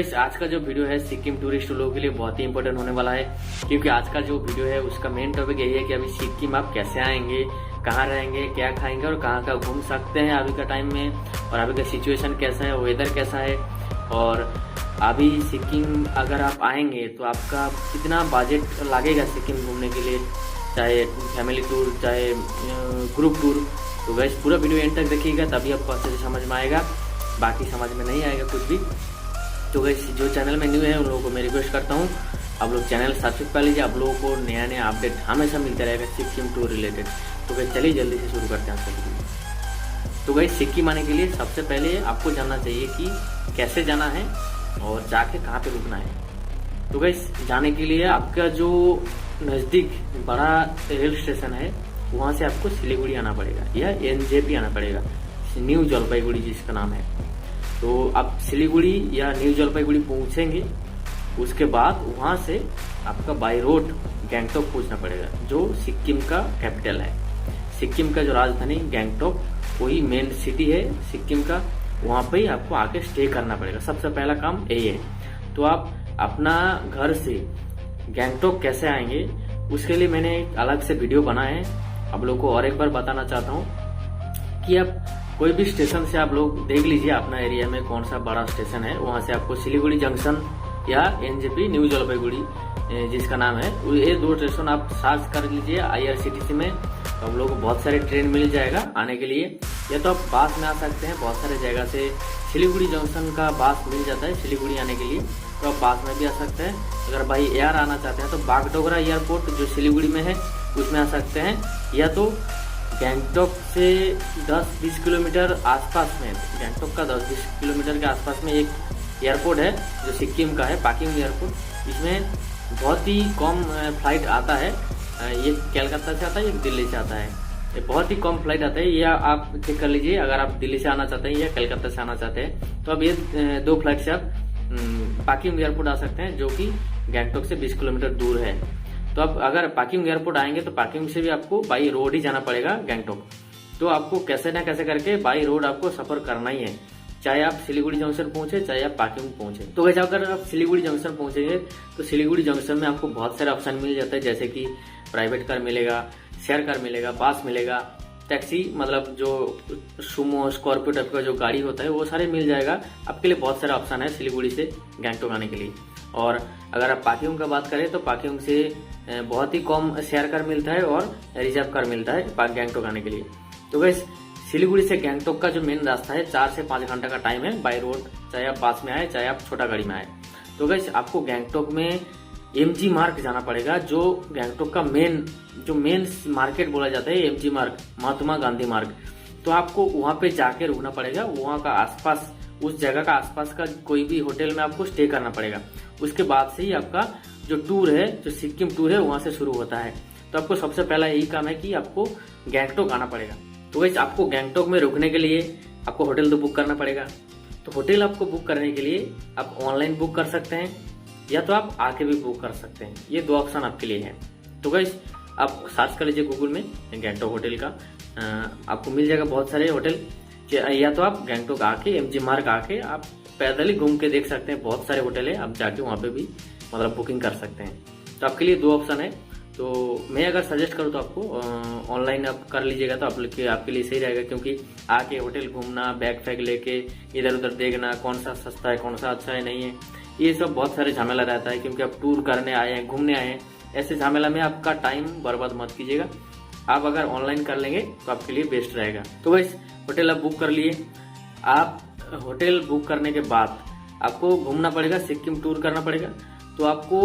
Guys आज का जो वीडियो है सिक्किम टूरिस्ट लोगों के लिए बहुत ही इंपॉर्टेंट होने वाला है, क्योंकि आज का जो वीडियो है उसका मेन टॉपिक यही है कि अभी सिक्किम आप कैसे आएंगे, कहाँ रहेंगे, क्या खाएंगे और कहाँ कहाँ घूम सकते हैं अभी का टाइम में, और अभी का सिचुएशन कैसा है, वेदर कैसा है, और अभी सिक्किम अगर आप आएंगे तो आपका कितना बजट लगेगा सिक्किम घूमने के लिए, चाहे फैमिली टूर चाहे ग्रुप टूर। तो गाइस पूरा वीडियो एंड तक देखिएगा तभी आपको अच्छे से समझ में आएगा, बाकी समझ में नहीं आएगा कुछ भी। तो गाइस जो चैनल में न्यू है उन लोगों को मैं रिक्वेस्ट करता हूँ आप लोग चैनल सब्सक्राइब कर लीजिए, आप लोगों को नया नया अपडेट हमेशा मिलता रहेगा सिक्किम टूर रिलेटेड। तो गाइस चलिए जल्दी से शुरू करते हैं आज का वीडियो। तो गाइस सिक्किम आने के लिए सबसे पहले आपको जानना चाहिए कि कैसे जाना है और जाके कहाँ पे रुकना है। तो गाइस जाने के लिए आपका जो नज़दीक बड़ा रेल स्टेशन है वहाँ से आपको सिलीगुड़ी आना पड़ेगा या एनजेपी आना पड़ेगा, न्यू जलपाईगुड़ी जिसका नाम है। तो आप सिलीगुड़ी या न्यू जलपाईगुड़ी पहुंचेंगे, उसके बाद वहां से आपका बाई रोड गैंगटोक पहुंचना पड़ेगा जो सिक्किम का कैपिटल है। सिक्किम का जो राजधानी गैंगटोक वही मेन सिटी है सिक्किम का, वहां पे ही आपको आके स्टे करना पड़ेगा। सबसे पहला काम यही है। तो आप अपना घर से गैंगटोक कैसे आएंगे उसके लिए मैंने एक अलग से वीडियो बनाया है, आप लोगों को और एक बार बताना चाहता हूँ कि आप कोई भी स्टेशन से आप लोग देख लीजिए अपना एरिया में कौन सा बड़ा स्टेशन है, वहां से आपको सिलीगुड़ी जंक्शन या एनजेपी न्यू जलपाईगुड़ी जिसका नाम है, ये दो स्टेशन आप सर्च कर लीजिए IRCTC में, तो हम लोग को बहुत सारे ट्रेन मिल जाएगा आने के लिए। या तो आप बस में आ सकते हैं, बहुत सारे जगह से सिलीगुड़ी जंक्शन का बस मिल जाता है सिलीगुड़ी आने के लिए, तो आप बस में भी आ सकते हैं। अगर बाई एयर आना चाहते हैं तो बागडोगरा एयरपोर्ट जो सिलीगुड़ी में है उसमें आ सकते हैं, या तो गैंगटोक से 10-20 किलोमीटर आसपास में, गैंगटोक का 10-20 किलोमीटर के आसपास में एक एयरपोर्ट है जो सिक्किम का है, पाकिंग एयरपोर्ट। इसमें बहुत ही कम फ्लाइट आता है, ये कलकत्ता से आता है, एक दिल्ली से आता है, ये बहुत ही कम फ्लाइट आता है। या आप चेक कर लीजिए अगर आप दिल्ली से आना चाहते हैं या कलकत्ता से आना चाहते हैं तो अब ये दो फ्लाइट से आप पाकिंग एयरपोर्ट आ सकते हैं जो कि गैंगटोक से 20 किलोमीटर दूर है। तो आप अगर पाकिंग एयरपोर्ट आएंगे तो पाकिंग से भी आपको बाई रोड ही जाना पड़ेगा गैंगटोक। तो आपको कैसे ना कैसे करके बाई रोड आपको सफर करना ही है, चाहे आप सिलीगुड़ी जंक्शन पहुंचे चाहे आप पाकिंग पहुंचे। तो वैसे अगर आप सिलीगुड़ी जंक्शन पहुंचेंगे तो सिलीगुड़ी जंक्शन में आपको बहुत सारे ऑप्शन मिल जाते हैं, जैसे कि प्राइवेट कार मिलेगा, शेयर कार मिलेगा, बस मिलेगा, टैक्सी मतलब जो सुमो स्कॉर्पियो टाइप का जो गाड़ी होता है वो सारे मिल जाएगा। आपके लिए बहुत सारा ऑप्शन है सिलीगुड़ी से गैंगटोक आने के लिए। और अगर आप पाकिंग का बात करें तो पाकिंग से बहुत ही कम शेयर कार मिलता है और रिजर्व कार मिलता है गैंगटोक आने के लिए। तो गाइस सिलीगुड़ी से गैंगटोक का जो मेन रास्ता है 4 से 5 घंटा का टाइम है बाई रोड, चाहे आप बस में आए चाहे आप छोटा गाड़ी में आए। तो गाइस आपको गैंगटोक में MG मार्ग जाना पड़ेगा, जो गैंगटोक का मेन मार्केट बोला जाता है MG मार्ग, महात्मा गांधी मार्ग। तो आपको वहां पे जाके रुकना पड़ेगा, वहां का आसपास उस जगह का आसपास का कोई भी होटल में आपको स्टे करना पड़ेगा। उसके बाद से ही आपका जो टूर है, जो सिक्किम टूर है वहां से शुरू होता है। तो आपको सबसे पहला यही काम है कि आपको गैंगटोक आना पड़ेगा। तो गाइस आपको गैंगटोक में रुकने के लिए आपको होटल तो बुक करना पड़ेगा। तो होटल आपको बुक करने के लिए आप ऑनलाइन बुक कर सकते हैं या तो आप आके भी बुक कर सकते हैं, ये दो ऑप्शन आपके लिए है। तो गाइस आप सर्च कर लीजिए गूगल में गैंगटोक होटल का, आपको मिल जाएगा बहुत सारे होटल। या तो आप गैंगटोक आके MG मार्ग आके आप पैदल ही घूम के देख सकते हैं, बहुत सारे होटल है, आप जाके वहाँ पे भी मतलब बुकिंग कर सकते हैं। तो आपके लिए दो ऑप्शन है। तो मैं अगर सजेस्ट करूँ तो आपको ऑनलाइन आप कर लीजिएगा तो आपके लिए सही रहेगा, क्योंकि आके होटल घूमना, बैग फैग लेके इधर उधर देखना कौन सा सस्ता है कौन सा अच्छा है नहीं है, ये सब बहुत सारे झमेला रहता है, क्योंकि आप टूर करने आए हैं, घूमने आए हैं, ऐसे झमेला में आपका टाइम बर्बाद मत कीजिएगा। आप अगर ऑनलाइन कर लेंगे तो आपके लिए बेस्ट रहेगा। तो वैसे होटल आप बुक कर लिए, आप होटल बुक करने के बाद आपको घूमना पड़ेगा, सिक्किम टूर करना पड़ेगा। तो आपको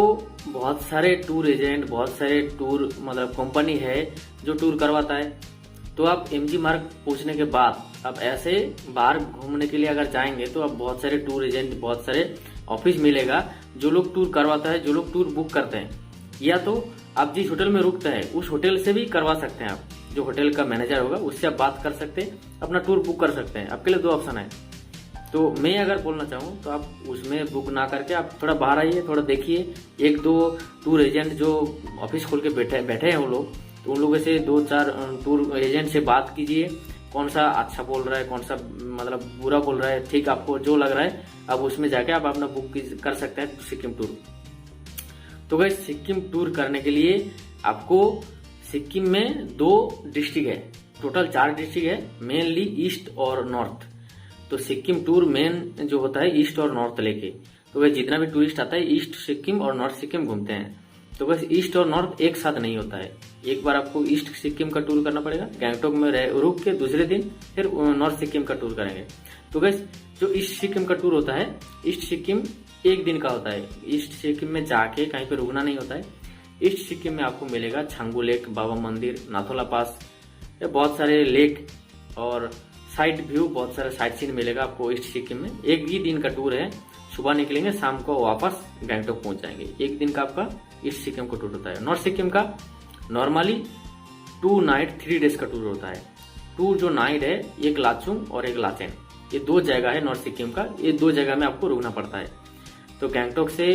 बहुत सारे टूर एजेंट, बहुत सारे टूर मतलब कंपनी है जो टूर करवाता है। तो आप MG मार्ग पहुंचने के बाद आप ऐसे बाहर घूमने के लिए अगर जाएंगे तो आप बहुत सारे टूर एजेंट, बहुत सारे ऑफिस मिलेगा जो लोग टूर करवाता है, जो लोग टूर बुक करते हैं। या तो आप जिस होटल में रुकते हैं उस होटल से भी करवा सकते हैं, आप जो होटल का मैनेजर होगा उससे आप बात कर सकते हैं, अपना टूर बुक कर सकते हैं। आपके लिए दो ऑप्शन है। तो मैं अगर बोलना चाहूँ तो आप उसमें बुक ना करके आप थोड़ा बाहर आइए, थोड़ा देखिए, एक दो टूर एजेंट जो ऑफिस खोल के बैठे हैं वो लोग, तो उन लोगों से 2-4 टूर एजेंट से बात कीजिए, कौन सा अच्छा बोल रहा है, कौन सा मतलब बुरा बोल रहा है, ठीक आपको जो लग रहा है अब उसमें जाके आप अपना बुक कर सकते हैं सिक्किम टूर। तो गाइस सिक्किम टूर करने के लिए आपको सिक्किम में 2 डिस्ट्रिक्ट है, टोटल 4 डिस्ट्रिक्ट है, मेनली ईस्ट और नॉर्थ। तो सिक्किम टूर मेन जो होता है ईस्ट और नॉर्थ लेके, तो वह जितना भी टूरिस्ट आता है ईस्ट सिक्किम और नॉर्थ सिक्किम घूमते हैं। तो बस ईस्ट और नॉर्थ एक साथ नहीं होता है, एक बार आपको ईस्ट सिक्किम का टूर करना पड़ेगा, गैंगटोक में रुक के दूसरे दिन फिर नॉर्थ सिक्किम का टूर करेंगे। तो बस जो ईस्ट सिक्किम का टूर होता है, ईस्ट सिक्किम 1 दिन का होता है। ईस्ट सिक्किम में जाके कहीं पे रुकना नहीं होता है। ईस्ट सिक्किम में आपको मिलेगा छांगू लेक, बाबा मंदिर, नाथोला पास, बहुत सारे लेक और साइड व्यू, बहुत सारे साइट सीन मिलेगा आपको ईस्ट सिक्किम में। 1 ही दिन का टूर है, सुबह निकलेंगे शाम को वापस गैंगटोक पहुंच जाएंगे। 1 दिन का आपका ईस्ट सिक्किम का टूर होता है। नॉर्थ सिक्किम का नॉर्मली 2 नाइट 3 डेज का टूर होता है। 2 जो नाइट है, एक लाचुंग और एक लाचेन, ये 2 जगह है नॉर्थ सिक्किम का, ये 2 जगह में आपको रुकना पड़ता है। तो गैंगटोक से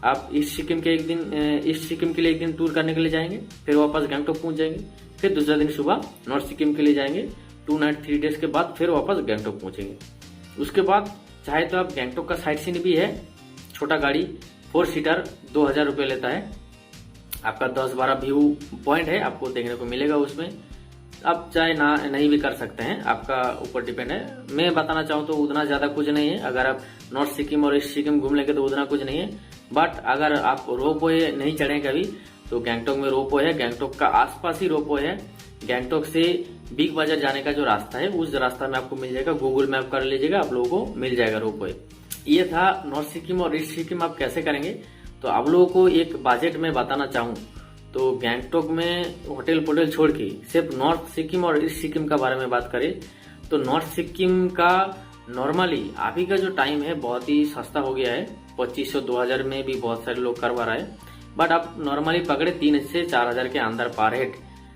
आप ईस्ट सिक्किम के 1 दिन, ईस्ट सिक्किम के लिए 1 दिन टूर करने के लिए जाएंगे, फिर वापस गैंगटोक पहुंच जाएंगे, फिर दूसरा दिन सुबह नॉर्थ सिक्किम के लिए जाएंगे, 2 नाइट 3 डेज के बाद फिर वापस गैंगटोक पहुंचेंगे। उसके बाद चाहे तो आप गैंगटोक का साइट सीन भी है, छोटा गाड़ी 4 सीटर 2000 रुपये लेता है। आपका 10-12 व्यू पॉइंट है, आपको देखने को मिलेगा उसमें। आप चाहे ना नहीं भी कर सकते हैं, आपका ऊपर डिपेंड है। मैं बताना चाहूँ तो उतना ज्यादा कुछ नहीं है, अगर आप नॉर्थ सिक्किम और ईस्ट सिक्किम घूम लेंगे तो उतना कुछ नहीं है। बट अगर आप रोपवे नहीं चढ़े कभी तो गैंगटोक में रोपवे है, गैंगटोक का आसपास ही रोपवे है। गैंगटोक से बिग बाजार जाने का जो रास्ता है उस रास्ता में आपको मिल जाएगा, गूगल मैप कर लीजिएगा, आप लोगों को मिल जाएगा रोपवे। ये था नॉर्थ सिक्किम और ईस्ट सिक्किम आप कैसे करेंगे। तो आप लोगों को एक बजट में बताना चाहूँ तो गैंगटोक में होटल छोड़ के सिर्फ नॉर्थ सिक्किम और ईस्ट सिक्किम का बारे में बात करें तो नॉर्थ सिक्किम का नॉर्मली अभी का जो टाइम है बहुत ही सस्ता हो गया है। 2500-2000 में भी बहुत सारे लोग करवा रहे हैं। बट आप नॉर्मली पकड़े 3 से 4000 के अंदर पर हेड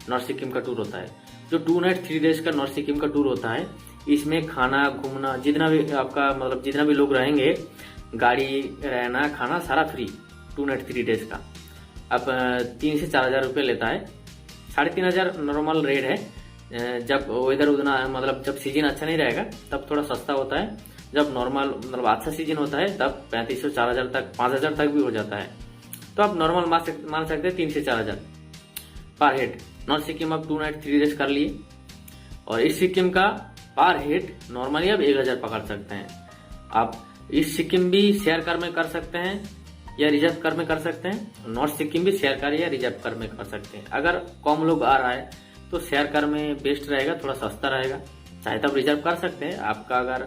नॉर्थ सिक्किम का टूर होता है। जो 2 नाइट 3 डेज का नॉर्थ सिक्किम का टूर होता है, इसमें खाना घूमना जितना भी आपका मतलब जितना भी लोग रहेंगे, गाड़ी रहना खाना सारा फ्री 2 नाइट 3 डेज का। अब 3 से 4000 रुपये लेता है। 3500 नॉर्मल रेट है। जब वेदर उतना मतलब जब सीजन अच्छा नहीं रहेगा तब थोड़ा सस्ता होता है। जब नॉर्मल मतलब अच्छा सीजन होता है तब 3500-4000 तक 5000 तक भी हो जाता है। तो आप नॉर्मल मान सकते हैं 3 से 4000 पर हेड। नॉर्थ सिक्किम आप 2 नाइट 3 डेज कर लिए और ईस्ट सिक्किम का पर हेड नॉर्मली आप 1000 पकड़ सकते हैं। आप ईस्ट सिक्किम भी शेयर कार में कर सकते हैं या रिजर्व कार में कर सकते हैं। नॉर्थ सिक्किम भी शेयर कार या रिजर्व कार में कर सकते हैं। अगर कम लोग आ रहा है तो शेयर कार में बेस्ट रहेगा, थोड़ा सस्ता रहेगा। चाहे तो आप रिजर्व कर सकते हैं। आपका अगर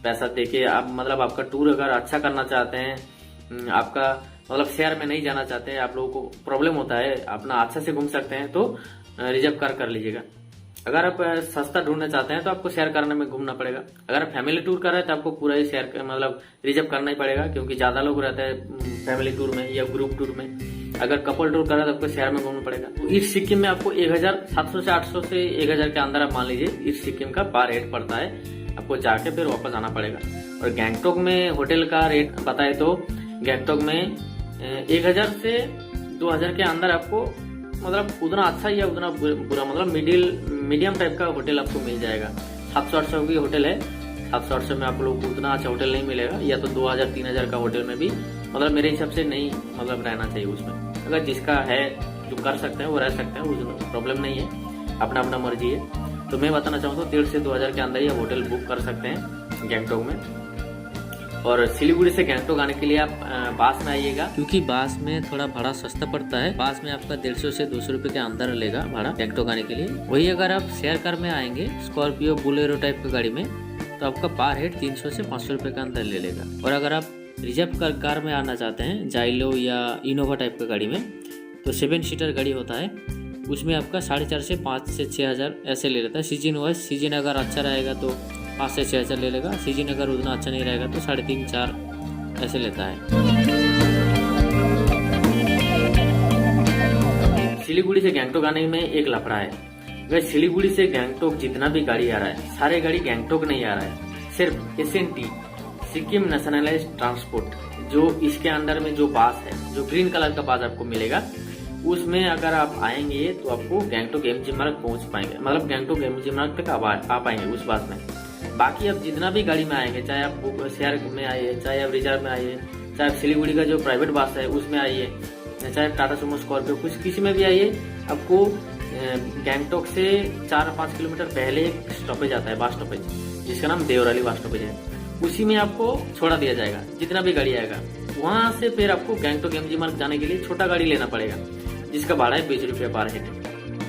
पैसा देके आप मतलब आपका टूर अगर अच्छा करना चाहते हैं, आपका मतलब शेयर में नहीं जाना चाहते हैं, आप लोगों को प्रॉब्लम होता है, अपना अच्छा से घूम सकते हैं तो रिजर्व कार कर लीजिएगा। अगर आप सस्ता ढूंढना चाहते हैं तो आपको शेयर करने में घूमना पड़ेगा। अगर आप फैमिली टूर कर रहे हैं तो आपको पूरा ही शेयर मतलब रिजर्व करना ही पड़ेगा, क्योंकि ज्यादा लोग रहते हैं फैमिली टूर में या ग्रुप टूर में। अगर कपल टूर कर रहे हैं तो आपको शेयर में घूमना पड़ेगा। तो ईस्ट सिक्किम में आपको 1700 से 800 से 1000 के अंदर आप मान लीजिए ईस्ट सिक्किम का पर हेड पड़ता है। आपको जाके फिर वापस आना पड़ेगा। और गैंगटोक में होटल का रेट बताए तो गैंगटोक में 1000 से 2000 के अंदर आपको मतलब उतना अच्छा या उतना बुरा मतलब मीडियम टाइप का होटल आपको मिल जाएगा। 700-800 की होटल है। 700-800 में आप लोग को उतना अच्छा होटल नहीं मिलेगा, या तो 2000-3000 का होटल में भी मतलब मेरे हिसाब से नहीं मतलब रहना चाहिए उसमें। अगर जिसका है जो कर सकते हैं वो रह सकते हैं, उसमें प्रॉब्लम नहीं है, अपना अपना मर्जी है। तो मैं बताना चाहूँ तो 1,500 से 2000 के अंदर ही आप होटल बुक कर सकते हैं गैंगटोक में। और सिलीगुड़ी से गैंगटोक आने के लिए आप बास में आइएगा, क्योंकि बास में थोड़ा भाड़ा सस्ता पड़ता है। बास में आपका 150 से 200 रुपए के अंदर लेगा भाड़ा गैंगटोक आने के लिए। वही अगर आप शेयर कार में आएंगे, स्कॉर्पियो बोलेरो टाइप की गाड़ी में, तो आपका पर हेड 300 से 500 रुपए के अंदर ले लेगा। और अगर आप रिजर्व कार में आना चाहते हैं, जाइलो या इनोवा टाइप की गाड़ी में, तो 7 सीटर गाड़ी होता है, उसमें आपका 4,500 से 5 से 6,000 ऐसे ले लेता है। सीजन वाइज, सीजन अगर अच्छा रहेगा तो 5 से 6,000 ले लेगा। सीजन अगर उतना अच्छा नहीं रहेगा तो 3.5-4 ऐसे लेता है। सिलीगुड़ी से गैंगटोक आने में एक लफड़ा है। वह सिलीगुड़ी से गैंगटोक जितना भी गाड़ी आ रहा है, सारे गाड़ी गैंगटोक नहीं आ रहा है। सिर्फ SNT सिक्किम नेशनलाइज्ड ट्रांसपोर्ट, जो इसके अंदर में जो बास है, जो ग्रीन कलर का बास आपको मिलेगा, उसमें अगर आप आएंगे तो आपको गैंगटोक एमजी मार्ग पहुंच पाएंगे, मतलब गैंगटोक एमजी मार्ग तक आ पाएंगे उस बस में। बाकी आप जितना भी गाड़ी में आएंगे, चाहे आप शेयर में आइए, चाहे आप रिजर्व में आइए, चाहे आप सिलीगुड़ी का जो प्राइवेट बस है उसमें आइए, चाहे टाटा सुमो स्कॉर्पियो कुछ किसी में भी आइए, आपको गैंगटोक से 4-5 किलोमीटर पहले एक स्टॉपेज आता है, बस स्टॉपेज, जिसका नाम देवराली बस स्टॉपेज है। उसी में आपको छोड़ा दिया जाएगा जितना भी गाड़ी आएगा। वहां से फिर आपको गैंगटोक एमजी मार्ग जाने के लिए छोटा गाड़ी लेना पड़ेगा, जिसका भाड़ा है 20 रुपया पर हेड,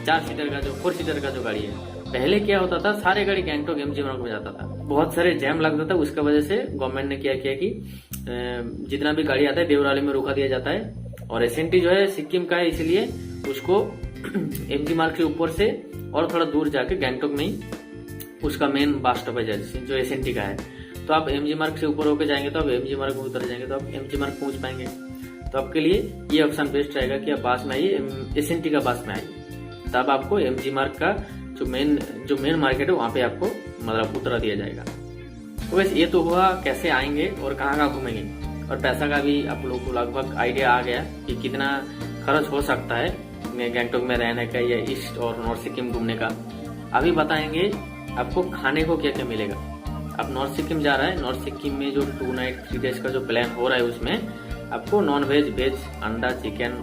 4 सीटर का जो 4 सीटर का जो गाड़ी है। पहले क्या होता था, सारे गाड़ी गैंगटोक एमजी मार्ग में जाता था, बहुत सारे जैम लगता था। उसका वजह से गवर्नमेंट ने क्या किया कि जितना भी गाड़ी आता है देवराली में रोका दिया जाता है। और एसएनटी जो है सिक्किम का है, इसलिए उसको एमजी मार्ग के ऊपर से और थोड़ा दूर जाके गैंगटोक में ही उसका मेन बस स्टॉपेज है जो एसएनटी का है। तो आप एमजी मार्ग से ऊपर होकर जाएंगे तो आप एमजी मार्ग में उतर जाएंगे तो आप एमजी मार्ग पहुंच पाएंगे। तो आपके लिए ये ऑप्शन बेस्ट रहेगा कि आप बस में आइए, एसएनटी का बस में आइए, तब आपको एमजी मार्ग का जो मेन मार्केट है वहां पे आपको मतलब उतरा दिया जाएगा। तो वैसे ये तो हुआ कैसे आएंगे और कहाँ घूमेंगे, और पैसा का भी आप लोगों को लगभग आइडिया आ गया कि कितना खर्च हो सकता है गैंगटोक में रहने का या ईस्ट और नॉर्थ सिक्किम घूमने का। अभी बताएंगे आपको खाने को क्या क्या मिलेगा। आप नॉर्थ सिक्किम जा रहा है, नॉर्थ सिक्किम में जो 2 नाइट 3 डेज का जो प्लान हो रहा है उसमें आपको नॉन वेज, वेज, अंडा, चिकन,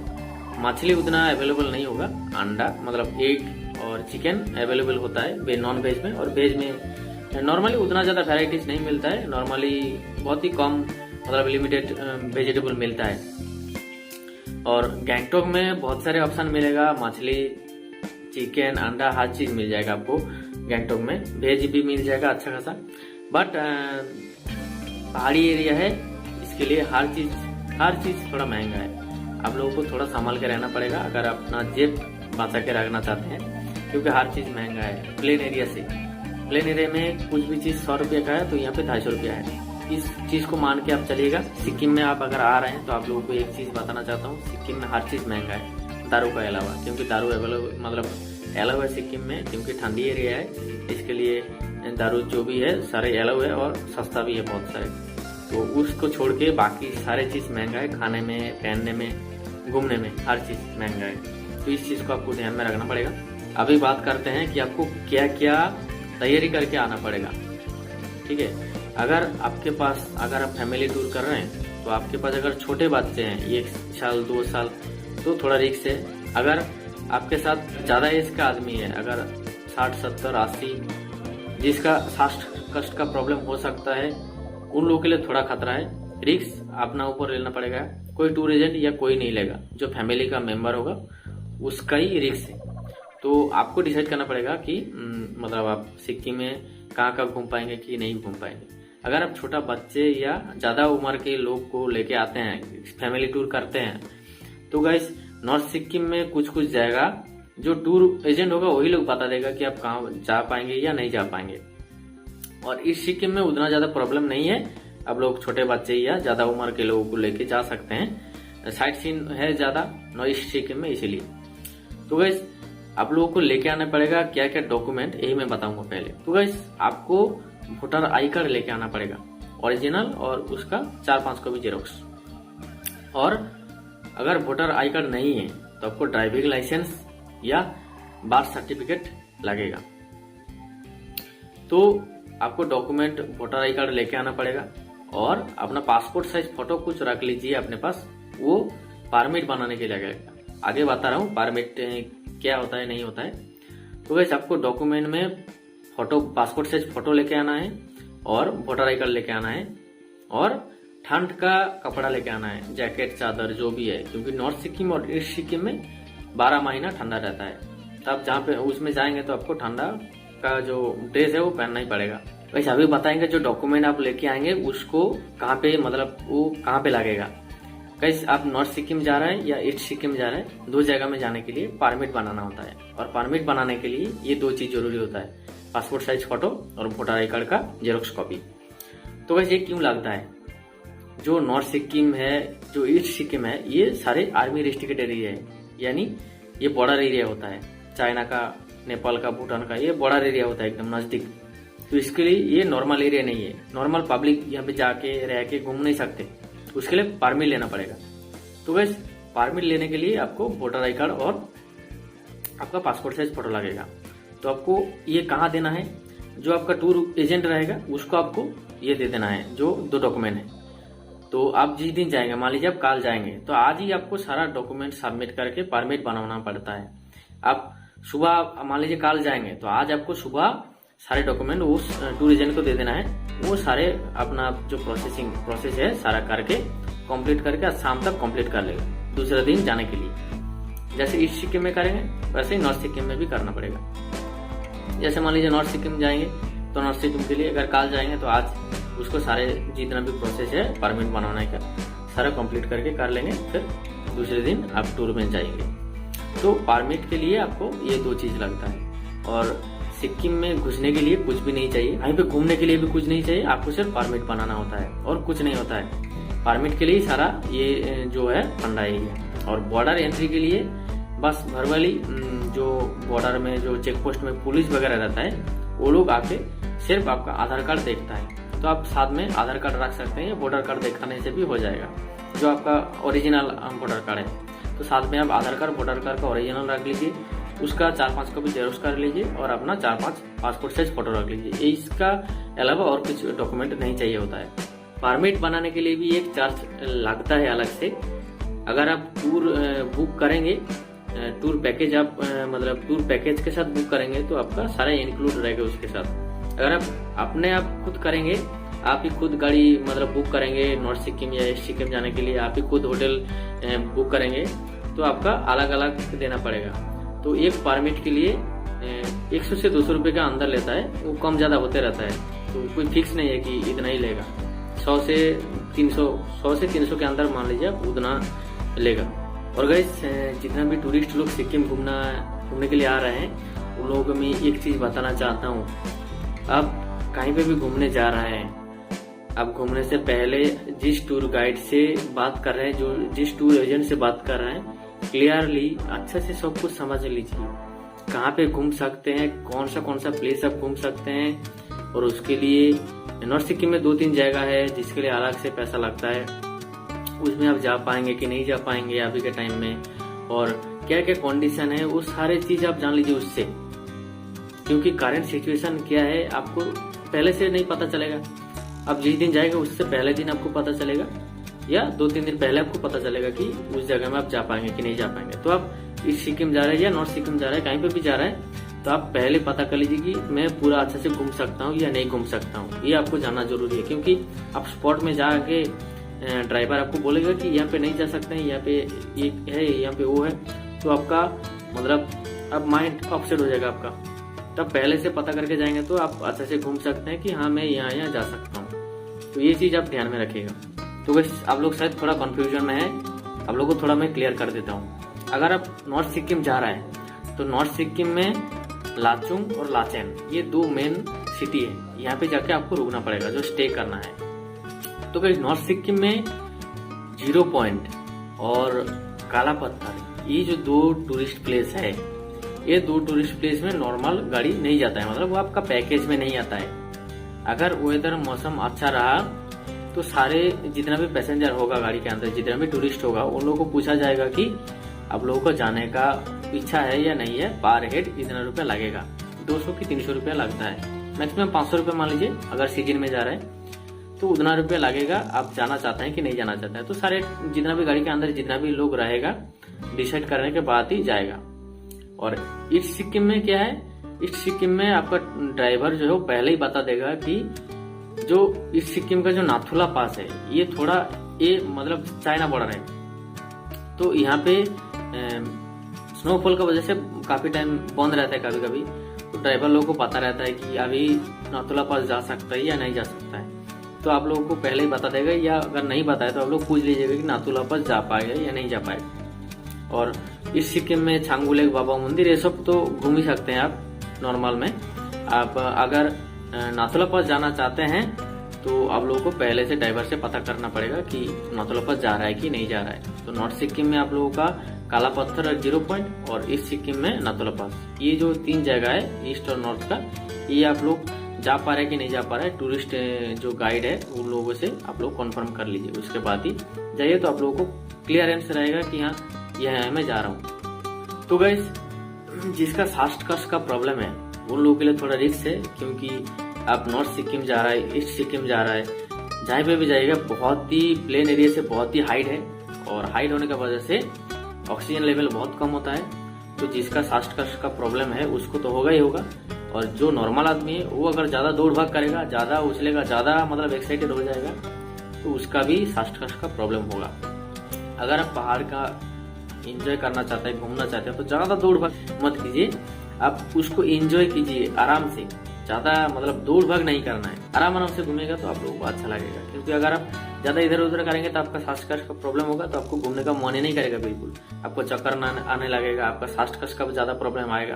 मछली उतना अवेलेबल नहीं होगा, अंडा मतलब एग और चिकन अवेलेबल होता है नॉन वेज में। और वेज में नॉर्मली उतना ज्यादा वेराइटीज नहीं मिलता है, नॉर्मली बहुत ही कम मतलब लिमिटेड वेजिटेबल मिलता है। और गैंगटोक में बहुत सारे ऑप्शन मिलेगा, मछली, चिकन, अंडा, हर चीज मिल जाएगा आपको गैंगटोक में। वेज भी मिल जाएगा अच्छा खासा, बट पहाड़ी एरिया है, इसके लिए हर चीज थोड़ा महंगा है। आप लोगों को थोड़ा संभाल के रहना पड़ेगा अगर अपना जेब बचा के रखना चाहते हैं, क्योंकि हर चीज महंगा है। प्लेन एरिया में कुछ भी चीज 100 रुपये का है तो यहाँ पे 250 रुपया है। इस चीज को मान के आप चलिएगा। सिक्किम में आप अगर आ रहे हैं तो आप लोगों को एक चीज बताना चाहता हूँ, सिक्किम में हर चीज महंगा है दारू का अलावा, क्योंकि दारू अवेलेबल मतलब अलाउ है सिक्किम में, क्योंकि ठंडी एरिया है, इसके लिए दारू जो भी है सारे अलाउ है और सस्ता भी है बहुत सारे। तो उसको छोड़ के बाकी सारे चीज महंगा है, खाने में, पहनने में, घूमने में, हर चीज महंगा है। तो इस चीज को आपको ध्यान में रखना पड़ेगा। अभी बात करते हैं कि आपको क्या क्या तैयारी करके आना पड़ेगा। ठीक है, अगर आप फैमिली टूर कर रहे हैं तो आपके पास अगर छोटे बच्चे हैं 1 साल 2 साल तो थोड़ा रिस्क है। अगर आपके साथ ज्यादा एज का आदमी है, अगर 60, 70, 80 जिसका सांस कष्ट का प्रॉब्लम हो सकता है, उन लोगों के लिए थोड़ा खतरा है। रिस्क अपना ऊपर लेना पड़ेगा। कोई टूर एजेंट या कोई नहीं लेगा, जो फैमिली का मेंबर होगा उसका ही रिस्क है। तो आपको डिसाइड करना पड़ेगा कि मतलब आप सिक्किम में कहाँ घूम पाएंगे कि नहीं घूम पाएंगे। अगर आप छोटा बच्चे या ज्यादा उम्र के लोग को लेके आते हैं, फैमिली टूर करते हैं, तो गाइस नॉर्थ सिक्किम में कुछ जगह जो टूर एजेंट होगा वही लोग बता देगा कि आप कहाँ जा पाएंगे या नहीं जा पाएंगे। और इस सिक्किम में उतना ज्यादा प्रॉब्लम नहीं है, आप लोग छोटे बच्चे या ज्यादा उम्र के लोगों को लेके जा सकते हैं। साइट सीन है ज्यादा नॉर्थ सिक्किम में, इसीलिए। तो गाइस आप लोगों को लेके आना पड़ेगा क्या क्या डॉक्यूमेंट, यही मैं बताऊंगा पहले। तो गाइस आपको वोटर आई कार्ड लेके आना पड़ेगा ओरिजिनल, और उसका 4-5 कॉपी जेरोक्स। और अगर वोटर आई कार्ड नहीं है तो आपको ड्राइविंग लाइसेंस या बर्थ सर्टिफिकेट लगेगा। तो आपको डॉक्यूमेंट वोटर आई कार्ड लेके आना पड़ेगा, और अपना पासपोर्ट साइज फोटो कुछ रख लीजिए अपने पास, वो परमिट बनाने के लिए लगेगा। आगे बता रहा हूँ परमिट क्या होता है नहीं होता है। तो वैसे आपको डॉक्यूमेंट में फोटो, पासपोर्ट साइज फोटो लेके आना है, और वोटर आई कार्ड लेके आना है, और ठंड का कपड़ा लेके आना है, जैकेट, चादर जो भी है, क्योंकि नॉर्थ सिक्किम और ईस्ट सिक्किम में 12 महीना ठंडा रहता है। तब जहाँ पे उसमें जाएंगे तो आपको ठंडा का जो ड्रेस है वो पहनना ही पड़ेगा। वैसे अभी बताएंगे जो डॉक्यूमेंट आप लेके आएंगे उसको कहाँ पे, मतलब वो कहाँ पे लगेगा। कैसे आप नॉर्थ सिक्किम जा रहे हैं या ईस्ट सिक्किम जा रहे हैं, 2 जगह में जाने के लिए परमिट बनाना होता है। और परमिट बनाने के लिए ये 2 चीज जरूरी होता है, पासपोर्ट साइज फोटो और वोटर आई कार्ड का जेरोक्स कॉपी। तो वैसे ये क्यों लगता है, जो नॉर्थ सिक्किम है, जो ईस्ट सिक्किम है, ये सारे आर्मी रेस्ट्रिक्टेड एरिया है, यानी ये बॉर्डर एरिया होता है। चाइना का, नेपाल का, भूटान का, ये बॉर्डर एरिया होता है एकदम नजदीक। तो इसके लिए ये नॉर्मल एरिया नहीं है। नॉर्मल पब्लिक यहाँ पे जाके रह के घूम नहीं सकते, उसके लिए परमिट लेना पड़ेगा। तो बस परमिट लेने के लिए आपको वोटर आई कार्ड और आपका पासपोर्ट साइज फोटो लगेगा। तो आपको ये कहाँ देना है, जो आपका टूर एजेंट रहेगा उसको आपको ये दे देना है, जो 2 डॉक्यूमेंट है। तो आप जिस दिन जाएंगे, मान लीजिए आप कल जाएंगे, तो आज ही आपको सारा डॉक्यूमेंट सबमिट करके परमिट बनाना पड़ता है। आप सुबह मान लीजिए कल जाएंगे, तो आज आपको सुबह सारे डॉक्यूमेंट उस टूर एजेंट को दे देना है। वो सारे अपना जो प्रोसेस है सारा करके कंप्लीट करके आज शाम तक कंप्लीट कर लेगा, दूसरे दिन जाने के लिए। जैसे ईस्ट सिक्किम में करेंगे वैसे ही नॉर्थ सिक्किम में भी करना पड़ेगा। जैसे मान लीजिए नॉर्थ सिक्किम जाएंगे, तो नॉर्थ सिक्किम के लिए अगर कल जाएंगे तो आज उसको सारे जितना भी प्रोसेस है परमिट बनाने का सारा कंप्लीट करके कर लेंगे, फिर दूसरे दिन आप टूर में जाएंगे। तो परमिट के लिए आपको ये 2 चीज लगता है। और सिक्किम में घुसने के लिए कुछ भी नहीं चाहिए, यहीं पे घूमने के लिए भी कुछ नहीं चाहिए, आपको सिर्फ परमिट बनाना होता है और कुछ नहीं होता है। परमिट के लिए सारा ये जो है फंडा ही है। और बॉर्डर एंट्री के लिए बस भरवाली जो बॉर्डर में जो चेक पोस्ट में पुलिस वगैरह रहता है, वो लोग आके सिर्फ आपका आधार कार्ड देखता है। तो आप साथ में आधार कार्ड रख सकते हैं, वोटर कार्ड दिखाने से भी हो जाएगा, जो आपका ओरिजिनल वोटर कार्ड है। तो साथ में आप आधार कार्ड वोटर कार्ड का ओरिजिनल रख लीजिए, उसका 4-5 कॉपी जेरोक्स कर लीजिए और अपना 4-5 पासपोर्ट साइज फोटो रख लीजिए। इसका अलावा और कुछ डॉक्यूमेंट नहीं चाहिए होता है। परमिट बनाने के लिए भी एक चार्ज लगता है अलग से। अगर आप टूर बुक करेंगे, टूर पैकेज आप मतलब टूर पैकेज के साथ बुक करेंगे तो आपका सारा इंक्लूड रहेगा उसके साथ। अगर आप अपने आप खुद करेंगे, आप ही खुद गाड़ी मतलब बुक करेंगे नॉर्थ सिक्किम या ईस्ट सिक्किम जाने के लिए, आप ही खुद होटल बुक करेंगे, तो आपका अलग अलग देना पड़ेगा। तो एक परमिट के लिए 100 से 200 रुपए का अंदर लेता है, वो कम ज्यादा होते रहता है। तो कोई फिक्स नहीं है कि इतना ही लेगा। 100 से 300 के अंदर मान लीजिए आप उतना लेगा। और गाइस जितना भी टूरिस्ट लोग सिक्किम घूमने के लिए आ रहे हैं, उन लोगों को मैं एक चीज बताना चाहता हूँ। आप कहीं पे भी घूमने जा रहे हैं, आप घूमने से पहले जिस टूर गाइड से बात कर रहे हैं, जो जिस टूर एजेंट से बात कर रहे हैं, क्लियरली अच्छे से सब कुछ समझ लीजिए। कहाँ पे घूम सकते हैं, कौन सा प्लेस आप घूम सकते हैं। और उसके लिए नॉर्थ सिक्किम में 2-3 जगह है जिसके लिए अलग से पैसा लगता है, उसमें आप जा पाएंगे कि नहीं जा पाएंगे अभी के टाइम में, और क्या क्या कंडीशन है, वो सारे चीज आप जान लीजिए उससे। क्योंकि करंट सिचुएशन क्या है आपको पहले से नहीं पता चलेगा। अब जिस दिन जाएगा उससे पहले दिन आपको पता चलेगा, या 2-3 दिन पहले आपको पता चलेगा कि उस जगह में आप जा पाएंगे कि नहीं जा पाएंगे। तो आप ईस्ट सिक्किम जा रहे हैं या नॉर्थ सिक्किम जा रहे हैं, कहीं पे भी जा रहे हैं, तो आप पहले पता कर लीजिए कि मैं पूरा अच्छे से घूम सकता हूँ या नहीं घूम सकता हूँ। ये आपको जानना जरूरी है, क्योंकि आप स्पॉट में जाके ड्राइवर आपको बोलेगा कि यहाँ पे नहीं जा सकते हैं, यहाँ पे ये है, यहाँ पे वो है, तो आपका मतलब अब माइंड अपसेट हो जाएगा आपका। तब पहले से पता करके जाएंगे तो आप अच्छे से घूम सकते हैं कि हाँ मैं यहाँ जा सकता हूँ। तो ये चीज आप ध्यान में रखिएगा। तो बस आप लोग शायद थोड़ा कंफ्यूजन में है, आप लोगों को थोड़ा मैं क्लियर कर देता हूँ। अगर आप नॉर्थ सिक्किम जा रहे हैं तो नॉर्थ सिक्किम में लाचुंग और लाचेन ये 2 मेन सिटी है, यहाँ पे जाके आपको रुकना पड़ेगा, जो स्टे करना है। तो गाइस नॉर्थ सिक्किम में 0 पॉइंट और काला पत्थर ये जो 2 टूरिस्ट प्लेस है, ये 2 टूरिस्ट प्लेस में नॉर्मल गाड़ी नहीं जाता है, मतलब वो आपका पैकेज में नहीं आता है। अगर वेदर मौसम अच्छा रहा तो सारे जितना भी पैसेंजर होगा गाड़ी के अंदर, जितना भी टूरिस्ट होगा, उन लोगों को पूछा जाएगा कि आप लोगों को जाने का इच्छा है या नहीं है, पर हेड इतना रुपया लगेगा। 200 की 300 रुपया लगता है, मैक्सिमम 500 रुपया मान लीजिए। अगर सीजन में जा रहे हैं तो उतना रुपया लगेगा, आप जाना चाहते हैं कि नहीं जाना चाहते हैं। तो सारे जितना भी गाड़ी के अंदर जितना भी लोग रहेगा डिसाइड करने के बाद ही जाएगा। और ईस्ट सिक्किम में क्या है, ईस्ट सिक्किम में आपका ड्राइवर जो है वो पहले ही बता देगा कि जो ईस्ट सिक्किम का जो नाथुला पास है ये थोड़ा ये मतलब चाइना बॉर्डर है, तो यहाँ पे स्नोफॉल का वजह से काफी टाइम बंद रहता है कभी कभी। तो ड्राइवर लोगों को पता रहता है कि अभी नाथुला पास जा सकता है या नहीं जा सकता है, तो आप लोगों को पहले ही बता देगा। या अगर नहीं बताया तो आप लोग पूछ लीजिएगा कि नाथुला पास जा पाएगा या नहीं जा पाएगा। और इस सिक्किम में छांगु लेक, बाबा मंदिर, ये सब तो घूम ही सकते हैं आप नॉर्मल में। आप अगर नाथुला पास जाना चाहते हैं तो आप लोगों को पहले से ड्राइवर से पता करना पड़ेगा कि नाथुला पास जा रहा है कि नहीं जा रहा है। तो नॉर्थ सिक्किम में आप लोगों का काला पत्थर और 0 पॉइंट, और ईस्ट सिक्किम में नाथुला पास, ये जो 3 जगह है ईस्ट और नॉर्थ का, ये आप लोग जा पा रहे हैं कि नहीं जा पा रहे हैं, टूरिस्ट जो गाइड है उन लोगों से आप लोग कंफर्म कर लीजिए, उसके बाद ही जाइए। तो आप लोगों को क्लियर आंसर रहेगा कि हाँ यह है मैं जा रहा हूँ। तो गाइस जिसका फास्ट कस्ट का प्रॉब्लम है उन लोगों के लिए थोड़ा रिस्क है, क्योंकि आप नॉर्थ सिक्किम जा रहा है, ईस्ट सिक्किम जा रहा है, जहाँ पे भी जाएगा बहुत ही प्लेन एरिया से बहुत ही हाइट है, और हाइट होने की वजह से ऑक्सीजन लेवल बहुत कम होता है। तो जिसका फास्ट कस्ट का प्रॉब्लम है उसको तो होगा ही होगा, और जो नॉर्मल आदमी है वो अगर ज्यादा दौड़ भाग करेगा, ज्यादा उछलेगा, ज्यादा मतलब एक्साइटेड हो जाएगा तो उसका भी फास्ट कस्ट का प्रॉब्लम होगा। अगर आप पहाड़ का एंजॉय करना चाहते हैं, घूमना चाहते हैं, तो ज्यादा दौड़ भाग मत कीजिए, आप उसको एंजॉय कीजिए आराम से, ज्यादा मतलब दौड़ भाग नहीं करना है, आराम से घूमेगा तो आप लोगों को अच्छा लगेगा। क्योंकि अगर आप ज्यादा इधर उधर करेंगे तो आपका फास्ट कस्ट का प्रॉब्लम होगा, तो आपको घूमने का मन ही नहीं करेगा, बिल्कुल आपको चक्कर आने लगेगा, आपका फास्ट कस्ट का ज्यादा प्रॉब्लम आएगा।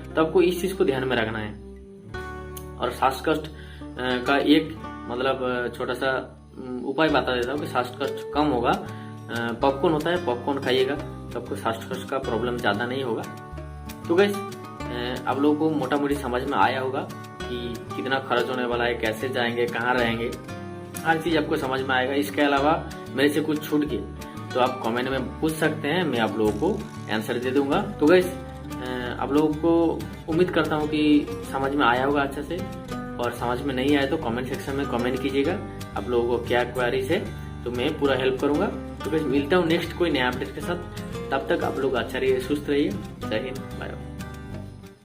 तो आपको इस चीज को ध्यान में रखना है। और फास्ट कस्ट का एक मतलब छोटा सा उपाय बता देता हूँ कि फास्ट कस्ट कम होगा, पॉपकॉर्न होता है, पॉपकॉर्न खाइएगा तो आपको फास्ट कस्ट का प्रॉब्लम ज्यादा नहीं होगा। तो गाइस आप लोगों को मोटा मोटी समझ में आया होगा कि कितना खर्च होने वाला है, कैसे जाएंगे, कहाँ रहेंगे, हर चीज आपको समझ में आएगा। इसके अलावा मेरे से कुछ छूट गया तो आप कमेंट में पूछ सकते हैं, मैं आप लोगों को आंसर दे दूंगा। तो गाइस आप लोगों को उम्मीद करता हूँ कि समझ में आया होगा अच्छे से, और समझ में नहीं आया तो कमेंट सेक्शन में कमेंट कीजिएगा आप लोगों को क्या क्वेरीज है, तो मैं पूरा हेल्प करूंगा। तो गाइस मिलता हूँ नेक्स्ट कोई नया अपडेट के साथ, तब तक आप लोग अच्छा रहिए, सुस्त रहिए। जय हिंद, बाय बाय।